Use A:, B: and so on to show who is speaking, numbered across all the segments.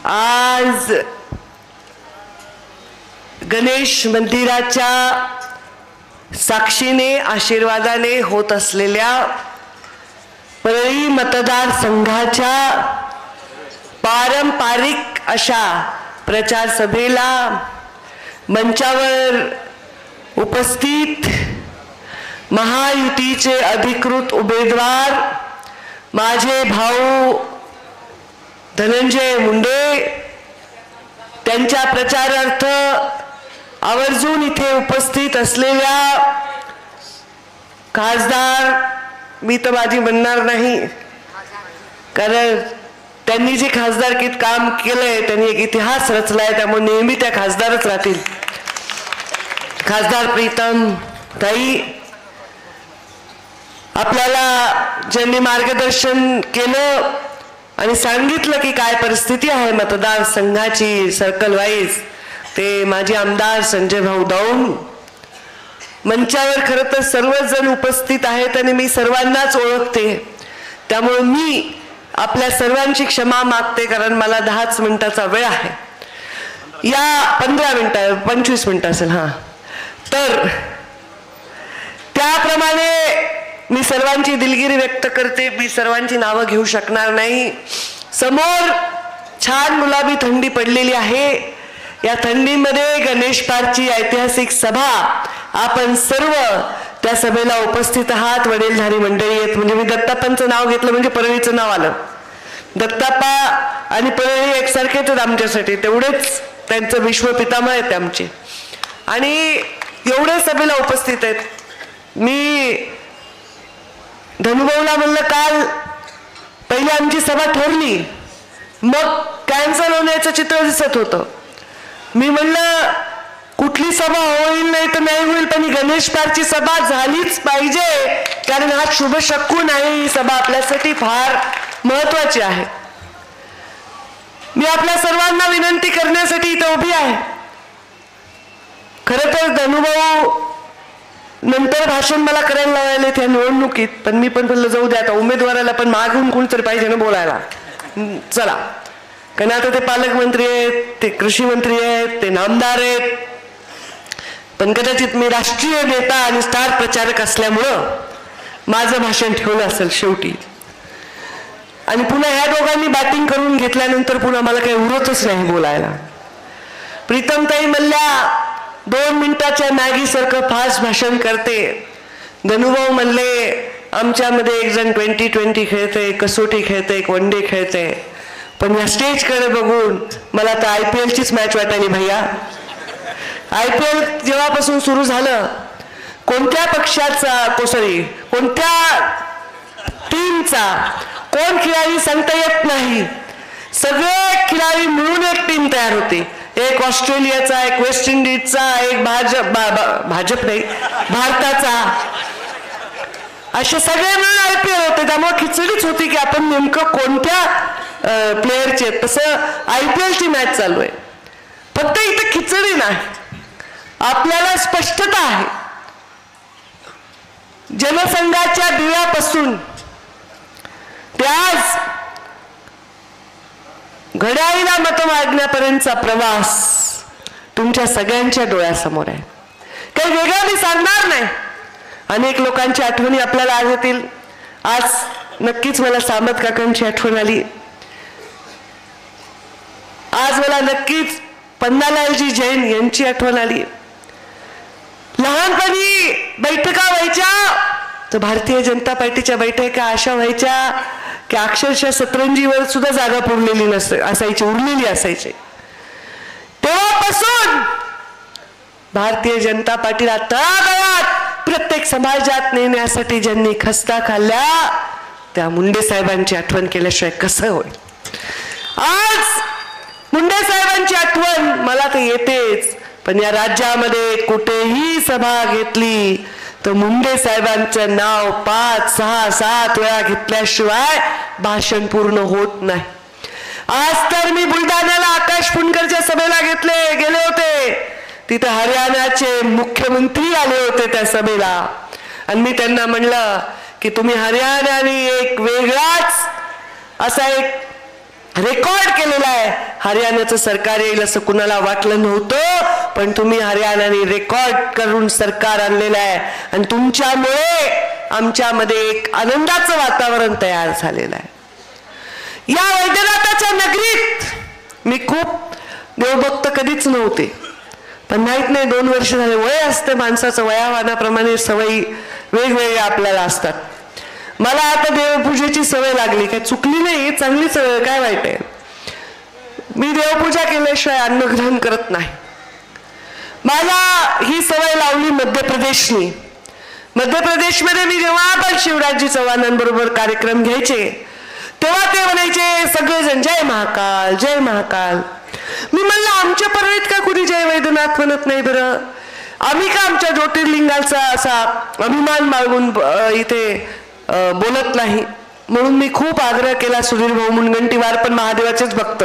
A: आज गणेश मंदिराच्या साक्षीने आशीर्वादाने होत असलेल्या परळी मतदारसंघाच्या पारंपरिक अशा प्रचार सभेला मंचावर उपस्थित महायुतीचे अधिकृत उमेदवार माझे भाऊ धनंजय मुंडे त्यांच्या प्रचारार्थ आवर्जून इथे उपस्थित असलेल्या खासदार, मी तर माझी म्हणणार नाही कारण त्यांनी जे खासदारकीत काम केलंय त्यांनी एक इतिहास रचलाय, त्यामुळे नेहमी त्या खासदारच राहतील. खासदार प्रीतम ताई, आपल्याला ज्यांनी मार्गदर्शन केलं आणि सांगितलं की काय परिस्थिती आहे मतदारसंघाची सर्कल वाईज, ते माजी आमदार संजय भाऊ दौंड. मंचावर खरं तर सर्वच जण उपस्थित आहेत आणि मी सर्वांनाच ओळखते, त्यामुळे मी आपल्या सर्वांची क्षमा मागते कारण मला 10 मिनिटाचा वेळ आहे. या 15 मिनिटं 25 मिनिटं असेल हां. तर त्याप्रमाणे मी सर्वांची दिलगिरी व्यक्त करते. मी सर्वांची नावं घेऊ शकणार नाही. समोर छान गुलाबी थंडी पडलेली आहे. या थंडीमध्ये गणेश पारची ऐतिहासिक सभा, आपण सर्व त्या सभेला उपस्थित आहात. वडीलधारी मंडळी आहेत. म्हणजे मी दत्ताप्पांचं नाव घेतलं म्हणजे परळीचं नाव आलं. दत्ताप्पा आणि परळी एकसारखेच आहेत आमच्यासाठी, तेवढेच त्यांचं विश्वपितामह आहेत आमचे. आणि एवढे सभेला उपस्थित आहेत. मी धनुभाऊला म्हणलं काल पहिली आमची सभा ठरली, मग कॅन्सल होण्याचं चित्र दिसत होतं. मी म्हणलं कुठली सभा होईल नाही तर नाही होईल, पण गणेश पारची सभा झालीच पाहिजे कारण हा शुभ शकून आहे. ही सभा आपल्यासाठी फार महत्वाची आहे. मी आपल्या सर्वांना विनंती करण्यासाठी इथे उभी आहे. खरं तर धनुभाऊ नंतर भाषण मला करायला लावायला त्या निवडणुकीत, पण मी पण म्हणलं जाऊ द्या, आता उमेदवाराला पण मागून कोणतरी पाहिजे ना बोलायला, चला. कारण आता ते पालकमंत्री आहेत, ते कृषी मंत्री आहेत, ते नामदार आहेत, पण कदाचित मी राष्ट्रीय नेता आणि स्टार प्रचारक असल्यामुळं माझं भाषण ठेवलं असेल शेवटी. आणि पुन्हा ह्या दोघांनी बॅटिंग करून घेतल्यानंतर पुन्हा मला काही उरतच नाही बोलायला. प्रीतमताई म्हणल्या 2 मिनिटाच्या मॅगीसारखं फास्ट भाषण करते. धनुभाऊ म्हणले आमच्यामध्ये एक जण 20-20 खेळते, कसोटी खेळते, एक वन डे खेळते. पण या स्टेजकडे बघून मला तर IPLचीच मॅच वाटायली भैया. IPL जेव्हापासून सुरू झालं, कोणत्या पक्षाचा कोणत्या टीमचा कोण खिलाडी सांगता येत नाही. सगळे खिलाडी मिळून एक टीम तयार होते. एक ऑस्ट्रेलियाचा, एक वेस्ट इंडिजचा, एक भाजप नाही भारताचा, असे सगळे मिळून IPL होते. त्यामुळे खिचडीच होती की आपण नेमकं कोणत्या प्लेअरचे. तसं IPLची मॅच चालू आहे. फक्त इथे खिचडी नाही, आपल्याला स्पष्टता आहे. जनसंघाच्या दिव्यापासून ते आज घड्याळीला मत मागण्यापर्यंतचा प्रवास तुमच्या सगळ्यांच्या डोळ्यासमोर आहे. काही वेगळं मी सांगणार नाही. अनेक लोकांची आठवणी आपल्याला आज येतील. आज नक्कीच मला सामंत काकांची आठवण आली. आज मला नक्कीच पन्नालालजी जैन यांची आठवण आली. लहानपणी बैठका व्हायच्या तर भारतीय जनता पार्टीच्या बैठका अशा व्हायच्या की अक्षरशः सतरंजीवर सुद्धा जागा पुरलेली उरलेली असायची. तेव्हापासून भारतीय जनता पार्टीला तळागाळात प्रत्येक समाजात नेण्यासाठी ज्यांनी खस्ता खाल्ल्या त्या मुंडे साहेबांची आठवण केल्याशिवाय कसं होईल. आज मुंडे साहेबांची आठवण मला तर येतेच, पण या राज्यामध्ये कुठेही सभा घेतली तर मुंडे साहेबांचं नाव 5, 6, 7 वेळा घेतल्याशिवाय भाषण पूर्ण होत नाही. आज तर मी बुलढाण्याला आकाश फुंडकरच्या सभेला गेले होते. तिथे हरियाणाचे मुख्यमंत्री आले होते त्या सभेला आणि मी त्यांना म्हणलं की तुम्ही हरियाणाने एक वेगळाच असा एक रेकॉर्ड केलेला आहे. हरियाणाचं सरकार येईल असं कुणाला वाटलं नव्हतं, पण तुम्ही हरियाणाने रेकॉर्ड करून सरकार आणलेलं आहे आणि तुमच्यामुळे आमच्यामध्ये एक आनंदाचं वातावरण तयार झालेलं आहे. या वैद्यनाथाच्या नगरीत मी खूप देवभक्त कधीच नव्हते, पण माहित नाही 2 वर्ष झाले. वय असते माणसाचं, वयामानाप्रमाणे सवयी वेगवेगळ्या आपल्याला असतात. मला आता देवपूजेची सवय लागली, काय चुकली नाही, चांगली सवय, काय वाईट आहे. मी देवपूजा केल्याशिवाय अन्नग्रहण करत नाही. मला ही सवय लावली मध्य प्रदेशनी. मध्य प्रदेशमध्ये मी जेव्हा पण शिवराजजी चव्हाणांबरोबर कार्यक्रम घ्यायचे तेव्हा ते म्हणायचे सगळेजण जय महाकाल जय महाकाल. मी म्हणलं आमच्या परळीत का कुणी जय वैद्यनाथ म्हणत नाही बरं? आम्ही का आमच्या ज्योतिर्लिंगाचा असा अभिमान बाळगून इथे बोलत नाही? म्हणून मी खूप आग्रह केला. सुधीर भाऊ मुनगंटीवार पण महादेवाचेच भक्त.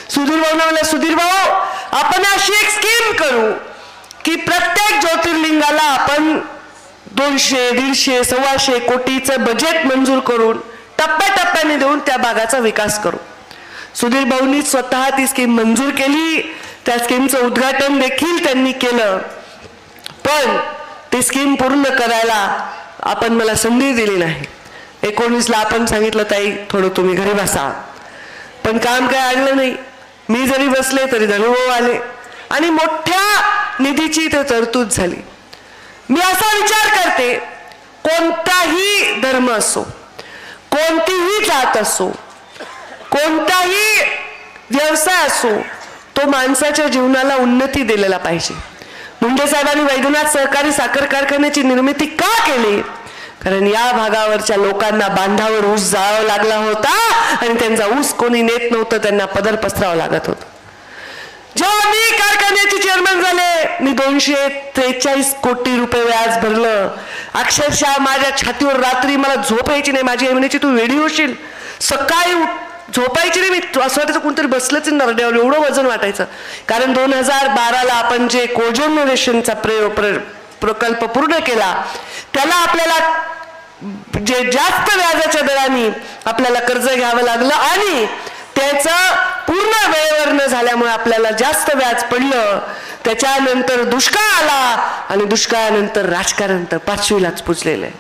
A: सुधीर भाऊना म्हणलं सुधीर भाऊ आपण अशी एक स्कीम करू की प्रत्येक ज्योतिर्लिंगाला आपण 200, 150, 125 कोटीचं बजेट मंजूर करून टप्प्याटप्प्याने देऊन त्या भागाचा विकास करू. सुधीर भाऊंनी स्वतः ती स्कीम मंजूर केली. त्या स्कीमचं उद्घाटन देखील त्यांनी केलं, पण ती स्कीम पूर्ण करायला आपण मला संधी दिली नाही. 19ला आपण सांगितलं ताई थोडं तुम्ही घरी बसा, पण काम काय आणलं नाही. मी जरी बसले तरी धनुभाऊ आले आणि मोठ्या निधीची इथे तरतूद झाली. मी असा विचार करते, कोणताही धर्म असो, कोणतीही जात असो, कोणताही व्यवसाय असो, तो माणसाच्या जीवनाला उन्नती दिलेला पाहिजे. मुंडे साहेबांनी वैद्यनाथ सहकारी साखर कारखान्याची निर्मिती का केली? कारण या भागावरच्या लोकांना बांधावर ऊस जाळावा लागला होता आणि त्यांचा ऊस कोणी नेत नव्हतं, त्यांना पदर पसरावं लागत होतं. जेव्हा मी कारखान्याचे चेअरमन झाले, मी 243 कोटी रुपये व्याज भरलं. अक्षरशः माझ्या छातीवर रात्री मला झोप यायची नाही. माझी आई म्हणायची तू वेडी होशील. सकाळी झोपायची नाही मी, असं वाटायचं कोणतरी बसलंच नरड्यावर, एवढं वजन वाटायचं. कारण 2012ला आपण जे कोजनरेशनचा प्रकल्प पूर्ण केला त्याला आपल्याला जे जास्त व्याजाच्या दराने आपल्याला कर्ज घ्यावं लागलं आणि त्याचं पूर्ण वेळेवर न झाल्यामुळे आपल्याला जास्त व्याज पडलं. त्याच्यानंतर दुष्काळ आला आणि दुष्काळानंतर राजकारण तर 5वीलाच पुजलेलं आहे.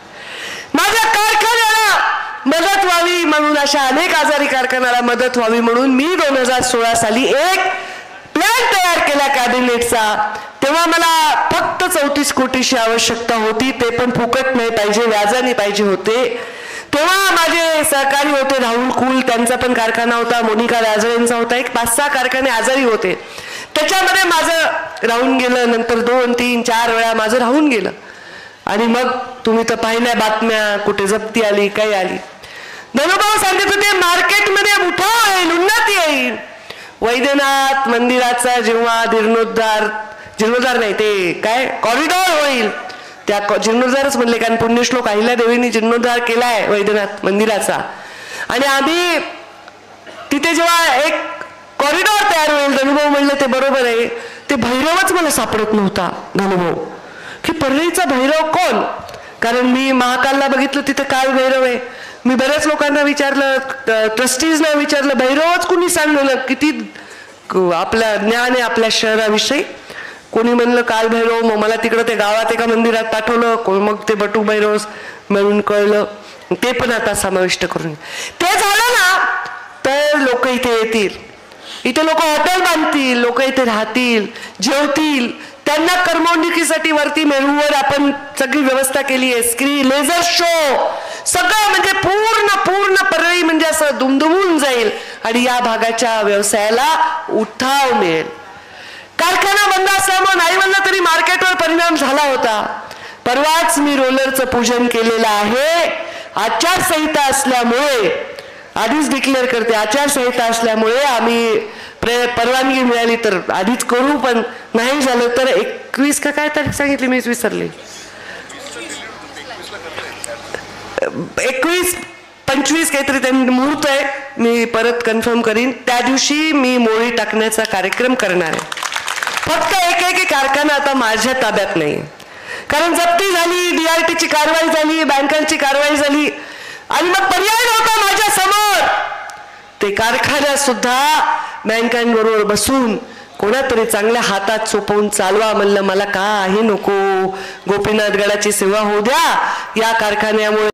A: माझ्या कारखान्याला मदत व्हावी म्हणून, अशा अनेक आजारी कारखान्याला मदत व्हावी म्हणून मी 2016 साली एक प्लॅन तयार केला कॅबिनेटचा. तेव्हा मला फक्त 34 कोटीची आवश्यकता होती, ते पण फुकट नाही पाहिजे, व्याजाने पाहिजे होते. तेव्हा माझे सहकारी होते राहुल कुल, त्यांचा पण कारखाना होता, मोनिका राजळेंचा होता. एक 5-6 कारखाने आजारी होते. त्याच्यामध्ये माझं राहून गेलं. नंतर 2, 3, 4 वेळा माझं राहून गेलं. आणि मग तुम्ही तर पाहिल्या बातम्या, कुठे जप्ती आली, काय आली. धनुभाऊ सांगत होते मार्केटमध्ये उठाव येईल, उन्नती येईल. वैद्यनाथ मंदिराचा जेव्हा जीर्णोद्धार नाही ते काय कॉरिडॉर होईल, त्या जीर्णोद्धारच म्हणले, कारण पुण्यश्लोक अहिल्यादेवींनी जीर्णोद्धार केलाय वैद्यनाथ मंदिराचा. आणि आम्ही तिथे जेव्हा एक कॉरिडॉर तयार होईल, धनुभाऊ म्हणलं ते बरोबर आहे. ते भैरवच मला सापडत नव्हता धनुभाऊ, की परळीचा भैरव कोण? कारण मी महाकालला बघितलं तिथे काल भैरव आहे. मी बऱ्याच लोकांना विचारलं, ट्रस्टीजना विचारलं, भैरवच कुणी सांगलं, किती आपलं ज्ञान आहे आपल्या शहराविषयी. कोणी म्हणलं काल भैरव, मग मला तिकडं ते गावात एका मंदिरात पाठवलं, मग ते बटू भैरव म्हणून कळलं. ते पण आता समाविष्ट करून ते झालं ना तर लोक इथे येतील, इथे लोक हॉटेल बांधतील, लोक इथे राहतील, जेवतील. त्यांना करमणुकीसाठी वरती मेरूवर आपण सगळी व्यवस्था केली आहे. स्क्रीन, लेझर शो, सगळं म्हणजे पूर्ण परळी म्हणजे असं दुमदुमून जाईल आणि या भागाच्या व्यवसायाला उठाव मिळेल. कारखाना बंद असल्यामुळे नाही म्हणलं तरी मार्केटवर परिणाम झाला होता. परवाच मी रोलरचं पूजन केलेलं आहे. आचारसंहिता असल्यामुळे, आधीच डिक्लेअर करते, आचारसंहिता असल्यामुळे आम्ही परवानगी मिळाली तर आधीच करू, पण नाही झालं तर 21 का काय तारीख सांगितली मीच विसरले, 21-25 काहीतरी त्यांनी मुहूर्त आहे. मी परत कन्फर्म करीन. त्या दिवशी मी मोळी टाकण्याचा कार्यक्रम करणार आहे. फक्त एक कारखाना आता माझ्या ताब्यात नाही, कारण जप्ती झाली, DRTची कारवाई झाली, बँकांची कारवाई झाली आणि मग पर्याय नव्हता माझ्या समोर. ते कारखान्यात सुद्धा बँकांबरोबर बसून कोणातरी चांगल्या हातात सोपवून चालवा म्हणलं. मला काही नको, गोपीनाथ गडाची सेवा होऊ द्या. या कारखान्यामुळे